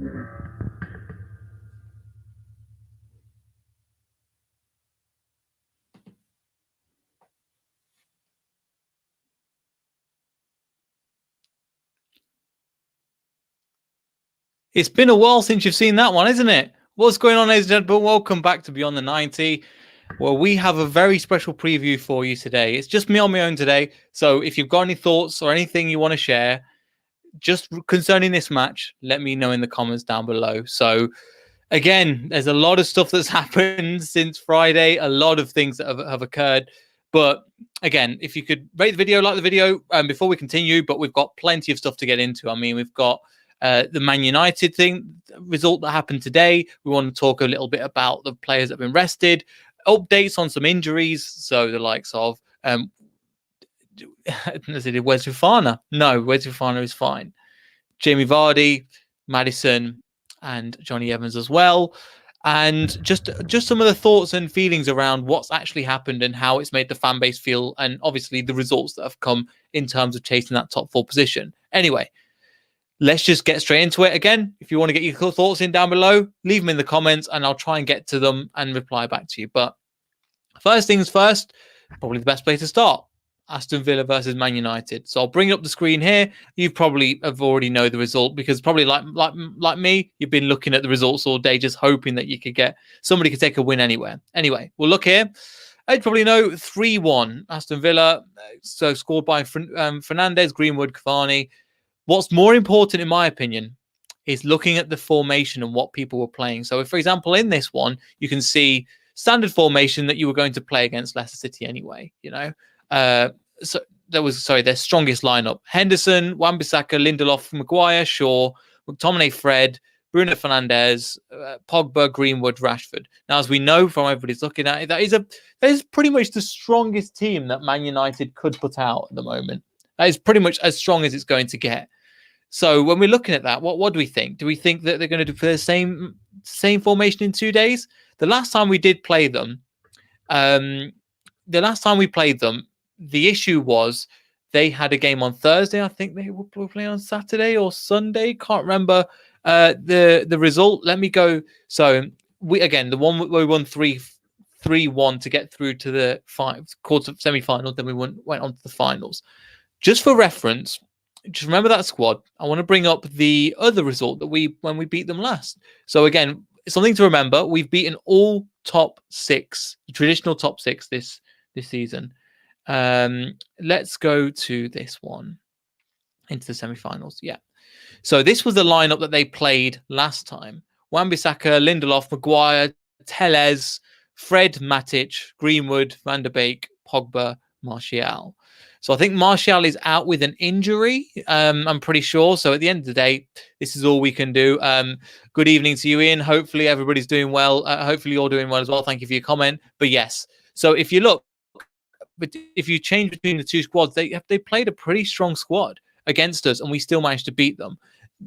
It's been a while since you've seen that one, isn't it? What's going on, ladies and gentlemen? Welcome back to Beyond the 90. Well, we have a very special preview for you today. It's just me on my own today. So if you've got any thoughts or anything you want to share, just concerning this match, let me know in the comments down below. So again, there's a lot of stuff that's happened since Friday, a lot of things that have occurred. But again, if you could rate the video, like the video before we continue, but we've got plenty of stuff to get into. I mean, we've got the Man United result that happened today. We want to talk a little bit about the players that have been rested, updates on some injuries. So the likes of Wes Fofana. No, Wes Fofana is fine. Jamie Vardy, Maddison, and Johnny Evans as well. And just some of the thoughts and feelings around what's actually happened and how it's made the fan base feel, and obviously the results that have come in terms of chasing that top 4 position. Anyway, let's just get straight into it. Again, if you want to get your thoughts in down below, leave them in the comments and I'll try and get to them and reply back to you. But first things first, probably the best place to start, Aston Villa versus Man United. So I'll bring up the screen here. You probably have already know the result because probably like me, you've been looking at the results all day, just hoping that somebody could take a win anywhere. Anyway, we'll look here. I'd probably know 3-1 Aston Villa. So scored by Fernandes, Greenwood, Cavani. What's more important, in my opinion, is looking at the formation and what people were playing. So if, for example, in this one, you can see standard formation that you were going to play against Leicester City anyway, so that was, their strongest lineup. Henderson, Wan-Bissaka, Lindelof, Maguire, Shaw, McTominay, Fred, Bruno Fernandes, Pogba, Greenwood, Rashford. Now, as we know from everybody's looking at it, that is pretty much the strongest team that Man United could put out at the moment. That is pretty much as strong as it's going to get. So when we're looking at that, what do we think? Do we think that they're going to do the same formation in 2 days? The last time we did play them, the issue was they had a game on Thursday. I think they were playing on Saturday or Sunday. Can't remember the result. Let me go. So we won 3-1 to get through to the quarter semi-final. Then we went on to the finals. Just for reference, just remember that squad. I want to bring up the other result that when we beat them last. So again, something to remember: we've beaten all top 6, traditional top 6 this season. Let's go to this one into the semi-finals. Yeah. So this was the lineup that they played last time: Wan-Bissaka, Lindelof, Maguire, Telles, Fred, Matic, Greenwood, Van der Beek, Pogba, Martial. So I think Martial is out with an injury. I'm pretty sure. So at the end of the day, this is all we can do. Good evening to you, Ian. Hopefully everybody's doing well. Hopefully you're doing well as well. Thank you for your comment. But yes, so if you look, but if you change between the two squads, they played a pretty strong squad against us, and we still managed to beat them.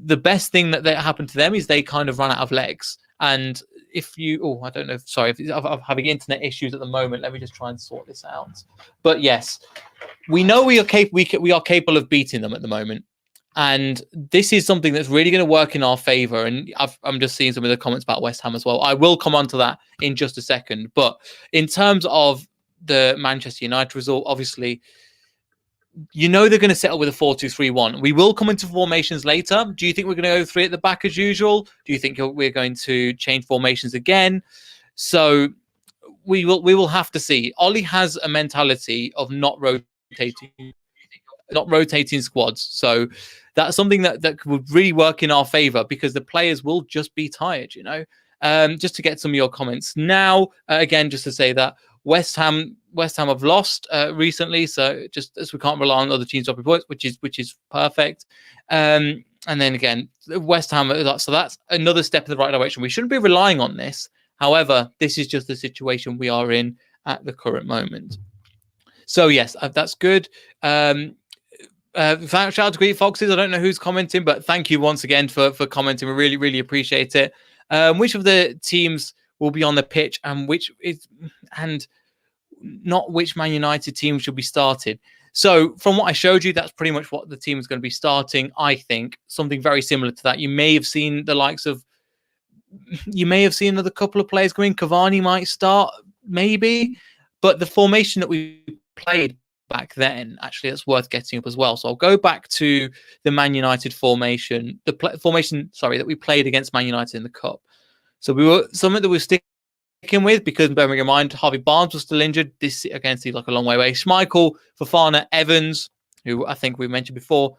The best thing that happened to them is they kind of ran out of legs. And if you, I don't know, sorry, I'm having internet issues at the moment. Let me just try and sort this out. But yes, we know we are capable of beating them at the moment. And this is something that's really going to work in our favour. And I'm just seeing some of the comments about West Ham as well. I will come on to that in just a second. But in terms of the Manchester United result, obviously, they're going to settle with a 4-2-3-1. We will come into formations later. Do you think we're going to go 3 at the back as usual? Do you think we're going to change formations again? So we will have to see. Ollie has a mentality of not rotating squads. So that's something that would really work in our favour, because the players will just be tired, Just to get some of your comments now, again, just to say that West Ham have lost recently, so just as we can't rely on other teams' dropping points, which is perfect. And then again, West Ham. So that's another step in the right direction. We shouldn't be relying on this. However, this is just the situation we are in at the current moment. So yes, that's good. Shout out to Great Foxes. I don't know who's commenting, but thank you once again for commenting. We really, really appreciate it. Which of the teams will be on the pitch, and not which Man United team should be started? So from what I showed you, that's pretty much what the team is going to be starting. I think something very similar to that. You may have seen the likes of, you may have seen another couple of players going. Cavani might start, maybe, but the formation that we played back then, actually, that's worth getting up as well. So I'll go back to the Man United formation, formation, sorry, that we played against Man United in the Cup. So we were something that we were sticking with, because bearing in mind Harvey Barnes was still injured. This again seems like a long way away. Schmeichel, Fofana, Evans, who I think we mentioned before,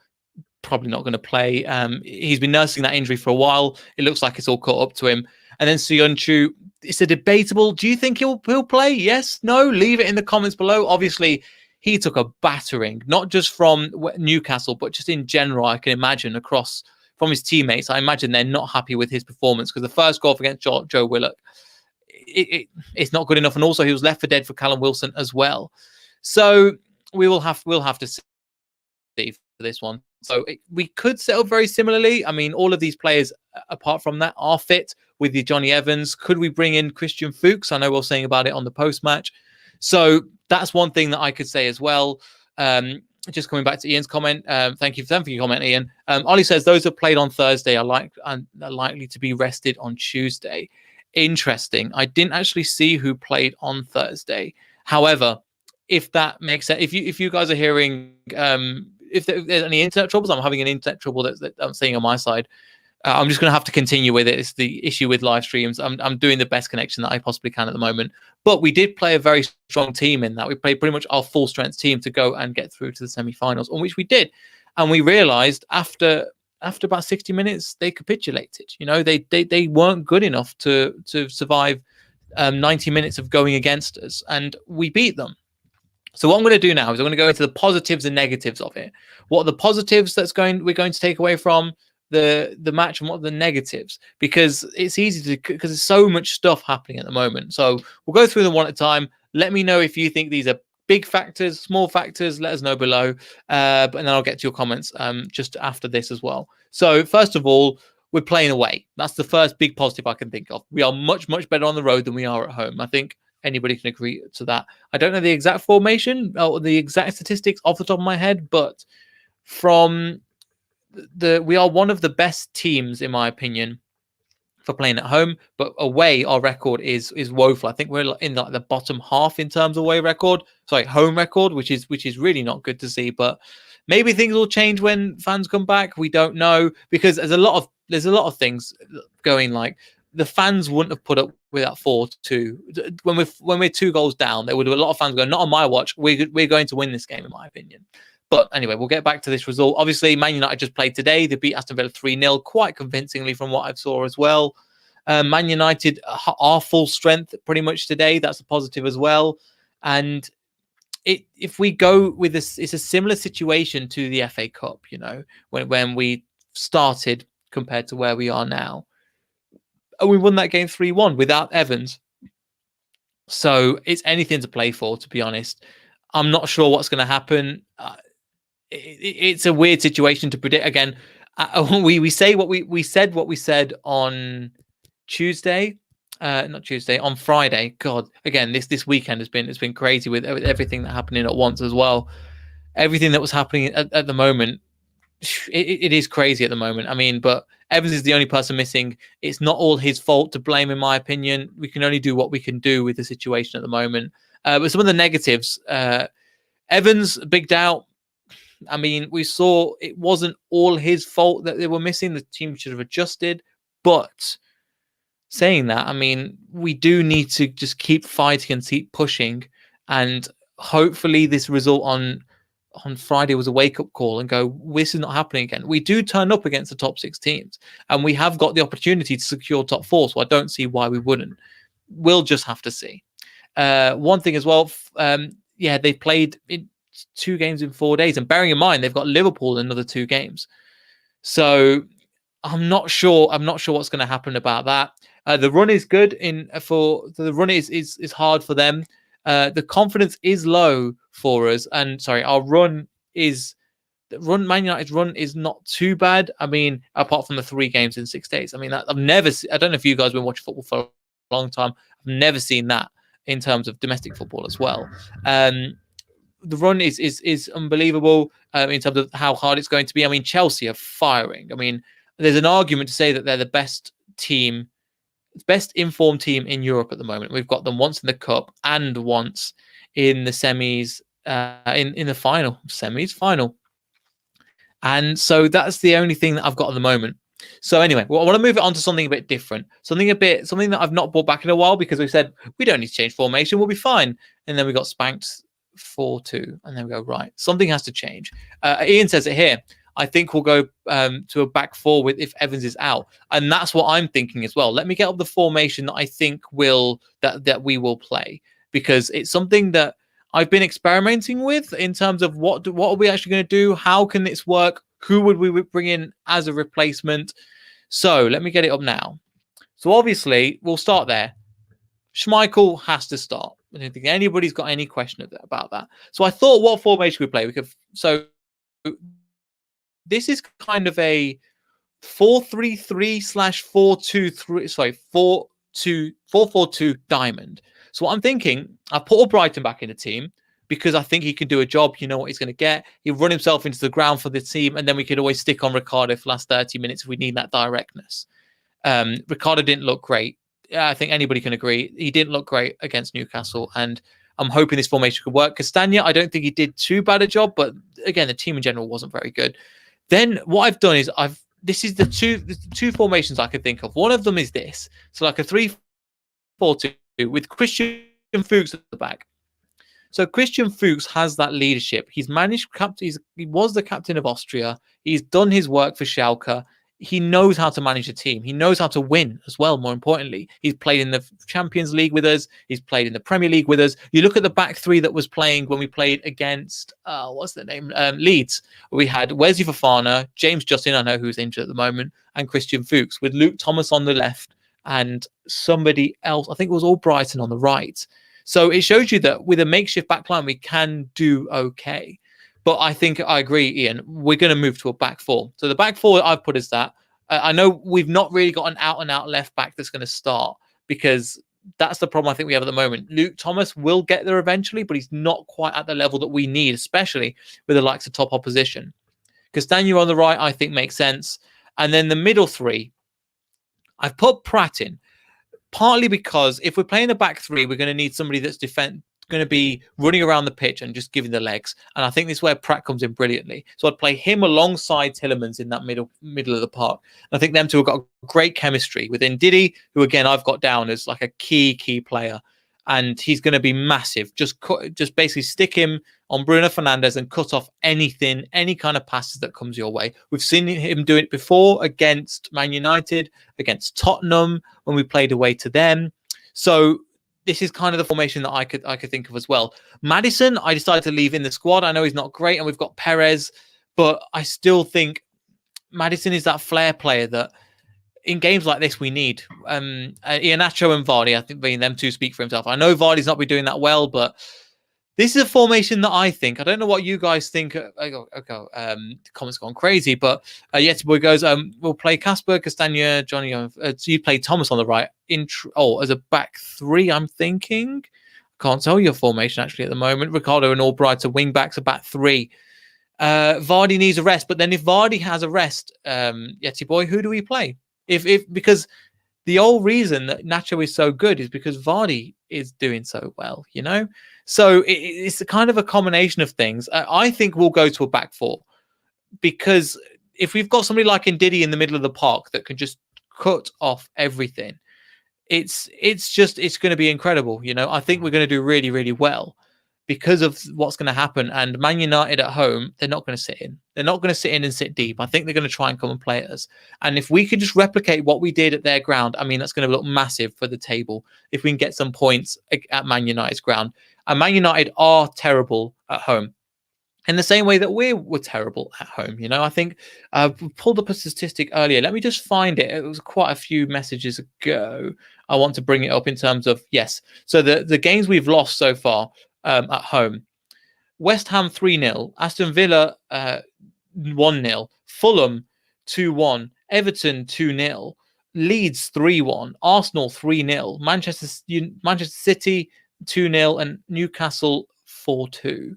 probably not going to play. He's been nursing that injury for a while. It looks like it's all caught up to him. And then Söyüncü, it's a debatable. Do you think he'll play? Yes, no? Leave it in the comments below. Obviously, he took a battering, not just from Newcastle, but just in general, I can imagine, across from his teammates. I imagine they're not happy with his performance, because the first goal against Joe Willock, it's not good enough. And also he was left for dead for Callum Wilson as well. So we'll have to see for this one. So we could set up very similarly. I mean, all of these players, apart from that, are fit with the Johnny Evans. Could we bring in Christian Fuchs? I know we were saying about it on the post-match. So that's one thing that I could say as well. Just coming back to Ian's comment. Thank you for your comment, Ian. Ollie says those that played on Thursday are likely to be rested on Tuesday. Interesting. I didn't actually see who played on Thursday. However, if that makes sense, if you guys are hearing, if there's any internet troubles, I'm having an internet trouble that I'm seeing on my side. I'm just going to have to continue with it. It's the issue with live streams. I'm doing the best connection that I possibly can at the moment. But we did play a very strong team in that. We played pretty much our full strength team to go and get through to the semi-finals, on which we did. And we realized after about 60 minutes, they capitulated. You know, they weren't good enough to survive 90 minutes of going against us, and we beat them. So what I'm going to do now is I'm going to go into the positives and negatives of it. What are the positives we're going to take away from the match, and what are the negatives? Because it's easy because there's so much stuff happening at the moment. So we'll go through them one at a time. Let me know if you think these are big factors, small factors. Let us know below, and then I'll get to your comments just after this as well. So first of all, we're playing away. That's the first big positive I can think of. We are much better on the road than we are at home. I think anybody can agree to that. I don't know the exact formation or the exact statistics off the top of my head, but from we are one of the best teams, in my opinion, for playing at home. But away, our record is woeful. I think we're in like the bottom half in terms of away record. Sorry, home record, which is really not good to see. But maybe things will change when fans come back. We don't know, because there's a lot of things going. Like, the fans wouldn't have put up with that 4-2 when we're 2 goals down. There would have a lot of fans going, not on my watch. We're going to win this game, in my opinion. But anyway, we'll get back to this result. Obviously, Man United just played today. They beat Aston Villa 3-0 quite convincingly from what I saw as well. Man United are full strength pretty much today. That's a positive as well. And if we go with this, it's a similar situation to the FA Cup, you know, when we started compared to where we are now. And we won that game 3-1 without Evans. So it's anything to play for, to be honest. I'm not sure what's going to happen. It's a weird situation to predict. Again, we said what we said on Tuesday, not Tuesday, on Friday. God, again, this weekend has been crazy with everything that happening at once as well. Everything that was happening at the moment, it is crazy at the moment. I mean, but Evans is the only person missing. It's not all his fault to blame, in my opinion. We can only do what we can do with the situation at the moment. But some of the negatives, Evans, big doubt. I mean, we saw it wasn't all his fault that they were missing. The team should have adjusted. But saying that, I mean, we do need to just keep fighting and keep pushing. And hopefully this result on Friday was a wake-up call and go, this is not happening again. We do turn up against the top 6 teams. And we have got the opportunity to secure top 4. So I don't see why we wouldn't. We'll just have to see. One thing as well, they played in 2 games in 4 days, and bearing in mind they've got Liverpool in another 2 games, so I'm not sure what's going to happen about that. The run is good the run is hard for them. The confidence is low for us, and Man United's run is not too bad. I mean, apart from the 3 games in 6 days. I mean, I don't know if you guys have been watching football for a long time. I've never seen that in terms of domestic football as well. the run is unbelievable in terms of how hard it's going to be. I mean, Chelsea are firing. I mean, there's an argument to say that they're the best informed team in Europe at the moment. We've got them once in the cup and once in the semis, in the final. And so that's the only thing that I've got at the moment. So anyway, well, I want to move it on to something a bit different, something that I've not brought back in a while, because we said we don't need to change formation, we'll be fine. And then we got spanked 4-2, and then we go, right, something has to change. Ian says it here. I think we'll go to a back four with if Evans is out, and that's what I'm thinking as well. Let me get up the formation that I think that we will play, because it's something that I've been experimenting with in terms of what are we actually going to do? How can this work? Who would we bring in as a replacement? So let me get it up now. So obviously we'll start there. Schmeichel has to start. I don't think anybody's got any question about that. So I thought, what formation we play? So this is kind of a 4-3-3/4-2-3. Sorry, 4-4-2 diamond. So what I'm thinking, I put Albrighton back in the team because I think he can do a job. You know what he's going to get. He'll run himself into the ground for the team, and then we could always stick on Ricardo for the last 30 minutes if we need that directness. Ricardo didn't look great. I think anybody can agree. He didn't look great against Newcastle, and I'm hoping this formation could work. Castagna, I don't think he did too bad a job, but again, the team in general wasn't very good. Then what I've done is this is the two formations I could think of. One of them is this. So like a 3-4-2 with Christian Fuchs at the back. So Christian Fuchs has that leadership. He was the captain of Austria. He's done his work for Schalke. He knows how to manage a team. He knows how to win as well, more importantly. He's played in the Champions League with us. He's played in the Premier League with us. You look at the back three that was playing when we played against, what's the name? Leeds. We had Wesley Fofana, James Justin, I know who's injured at the moment, and Christian Fuchs, with Luke Thomas on the left and somebody else. I think it was Albrighton on the right. So it shows you that with a makeshift backline, we can do okay. But I think I agree, Ian. We're going to move to a back four. So the back four I've put as that. I know we've not really got an out-and-out left back that's going to start, because that's the problem I think we have at the moment. Luke Thomas will get there eventually, but he's not quite at the level that we need, especially with the likes of top opposition. Castagna on the right, I think, makes sense. And then the middle three, I've put Pratt in, partly because if we're playing the back three, we're going to need somebody that's going to be running around the pitch and just giving the legs. And I think this is where Pratt comes in brilliantly. So I'd play him alongside Tielemans in that middle of the park. And I think them two have got great chemistry within Didi, who again I've got down as like a key player, and he's going to be massive. Just basically stick him on Bruno Fernandes and cut off any kind of passes that comes your way. We've seen him do it before against Man United, against Tottenham when we played away to them. So this is kind of the formation that I could think of as well. Maddison, I decided to leave in the squad. I know he's not great, and we've got Perez, but I still think Maddison is that flair player that in games like this we need. Iheanacho and Vardy, I think them two speak for himself. I know Vardy's not been doing that well, but this is a formation that I think. I don't know what you guys think. The comments gone crazy, but Yeti Boy goes, we'll play Casper, Castagna, Johnny. So you play Thomas on the right. As a back three, I'm thinking. Can't tell your formation actually at the moment. Ricardo and Albright are wing backs, a back three. Vardy needs a rest, but then if Vardy has a rest, Yeti Boy, who do we play? Because the whole reason that Nacho is so good is because Vardy is doing so well, you know? So it's a kind of a combination of things. I think we'll go to a back four, because if we've got somebody like Ndidi in the middle of the park that can just cut off everything, it's going to be incredible. You know, I think we're going to do really, really well because of what's going to happen. And Man United at home, they're not going to sit in. They're not going to sit in and sit deep. I think they're going to try and come and play at us. And if we could just replicate what we did at their ground, I mean, that's going to look massive for the table if we can get some points at Man United's ground. And Man United are terrible at home in the same way that we were terrible at home. You know, I think I pulled up a statistic earlier. Let me just find it. It was quite a few messages ago. I want to bring it up in terms of, yes. So the games we've lost so far at home: West Ham 3-0, Aston Villa 1-0, Fulham 2-1, Everton 2-0, Leeds 3-1, Arsenal 3-0, Manchester City 2-0, and Newcastle 4-2.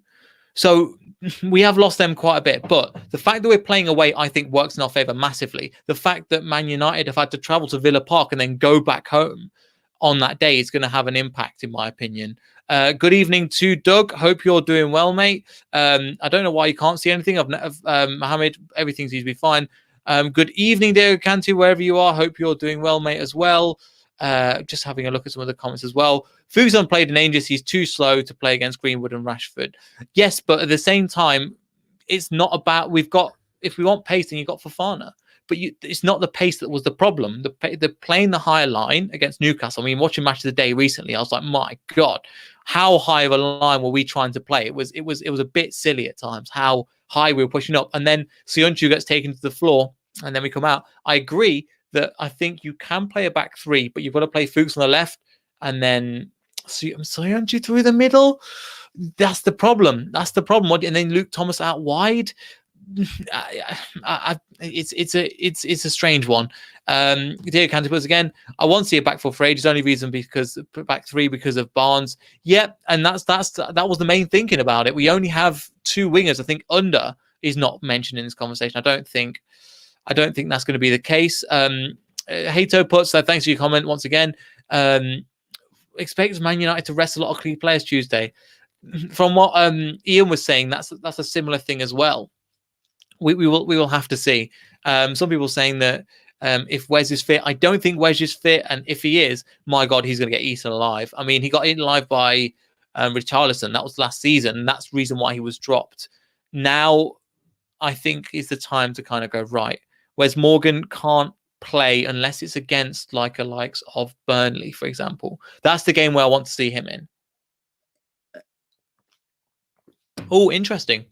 So we have lost them quite a bit, but the fact that we're playing away, I think, works in our favour massively. The fact that Man United have had to travel to Villa Park and then go back home on that day is going to have an impact, in my opinion. Good evening to Doug. Hope you're doing well, mate. I don't know why you can't see anything. Mohammed, everything seems to be fine. Good evening, Diego Cantu, wherever you are. Hope you're doing well, mate, as well. Just having a look at some of the comments as well. Fuson played in Angers. He's too slow to play against Greenwood and Rashford. Yes, but at the same time, it's not about if we want pace, then you've got Fofana. But it's not the pace that was the problem. The playing the higher line against Newcastle. I mean, watching Match of the Day recently, I was like, my God, how high of a line were we trying to play? It was a bit silly at times how high we were pushing up. And then Söyüncü gets taken to the floor, and then we come out. I agree that I think you can play a back three, but you've got to play Fuchs on the left, and then Söyüncü through the middle. That's the problem. And then Luke Thomas out wide. It's a strange one. Diego Cantipus again. I want to see a back four for ages. Only reason because back three because of Barnes. Yep, and that was the main thinking about it. We only have two wingers. I think Under is not mentioned in this conversation. I don't think that's going to be the case. Hato puts, thanks for your comment once again. Expects Man United to rest a lot of key players Tuesday. From what Ian was saying, that's a similar thing as well. We will have to see. Some people saying that if Wes is fit, I don't think Wes is fit, and if he is, my God, he's going to get eaten alive. I mean, he got eaten alive by Richarlison. That was last season, and that's the reason why he was dropped. Now, I think is the time to kind of go right. Wes Morgan can't play unless it's against like a likes of Burnley, for example. That's the game where I want to see him in. Oh, interesting.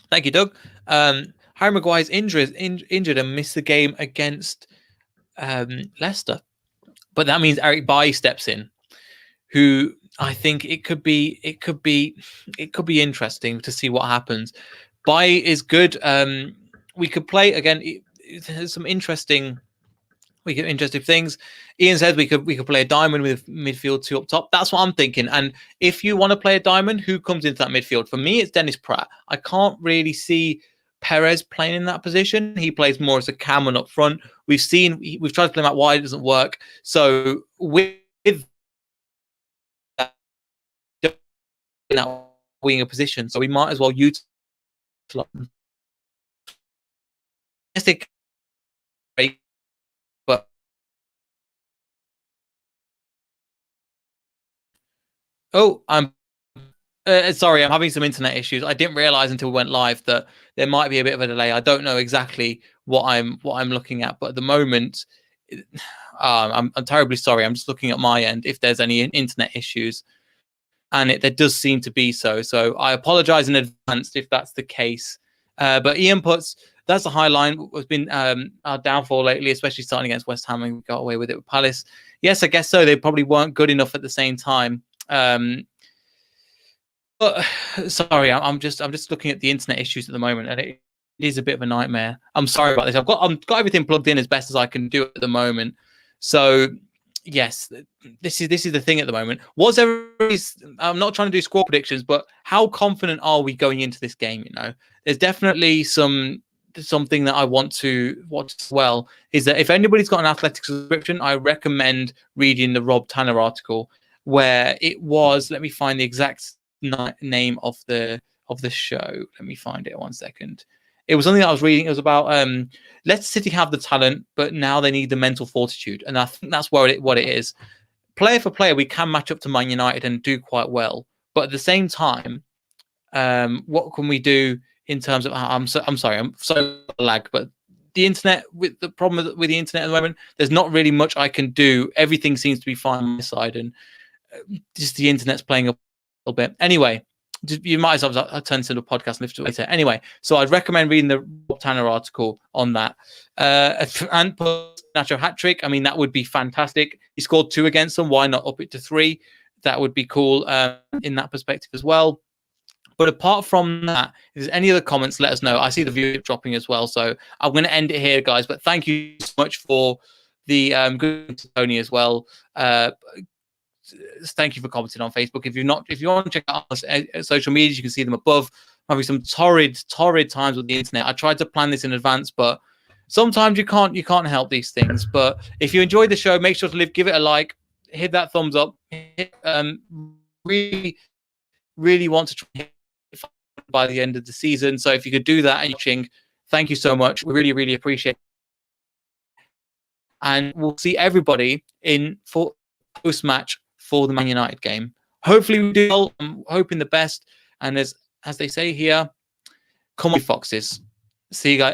Thank you, Doug. Harry Maguire's injured and missed the game against Leicester, but that means Eric Bailly steps in, who I think it could be interesting to see what happens. Bailly is good. We could play again. There's some interesting things. Ian says we could play a diamond with midfield two up top. That's what I'm thinking. And if you want to play a diamond, who comes into that midfield? For me, it's Dennis Pratt. I can't really see Perez playing in that position. He plays more as a cam and up front. We've tried to play him out wide, it doesn't work. So with that winger position, so we might as well utilize. But I'm sorry, I'm having some internet issues. I didn't realize until we went live that there might be a bit of a delay. I don't know exactly what I'm looking at, but at the moment, I'm terribly sorry. I'm just looking at my end if there's any internet issues, and there does seem to be so. So I apologize in advance if that's the case. But Ian puts, that's a high line. Has been our downfall lately, especially starting against West Ham, and we got away with it with Palace. Yes, I guess so. They probably weren't good enough at the same time. But sorry, I'm just looking at the internet issues at the moment, and it is a bit of a nightmare. I'm sorry about this. I've got everything plugged in as best as I can do at the moment. So yes, this is the thing at the moment. I'm not trying to do score predictions, but how confident are we going into this game? You know, there's definitely something that I want to watch as well. Is that if anybody's got an athletic subscription, I recommend reading the Rob Tanner article where it was. Let me find the exact name of the show. Let me find it 1 second. It was something that I was reading. It was about Leicester City have the talent, but now they need the mental fortitude, and I think that's what it is. Player for player, we can match up to Man United and do quite well, but at the same time, what can we do in terms of? I'm sorry, I'm so lag, but the internet, with the problem with the internet at the moment, there's not really much I can do. Everything seems to be fine on my side, and just the internet's playing up a little bit. Anyway, you might as well turn this into a podcast and lift it later. Anyway, so I'd recommend reading the Rob Tanner article on that. And Nacho hat trick. I mean, that would be fantastic. He scored 2 against them. Why not up it to 3? That would be cool in that perspective as well. But apart from that, if there's any other comments, let us know. I see the view dropping as well. So I'm going to end it here, guys. But thank you so much for the good Tony as well. Thank you for commenting on Facebook. If you want to check out our social medias, you can see them above. having some torrid times with the internet. I tried to plan this in advance, but sometimes you can't help these things. But if you enjoyed the show, make sure to give it a like, hit that thumbs up. Really want to try and hit by the end of the season. So if you could do that and you're watching, thank you so much. We really appreciate it. And we'll see everybody in for post-match for the Man United game. Hopefully we do well. I'm hoping the best. And as they say here, come on, Foxes. See you guys.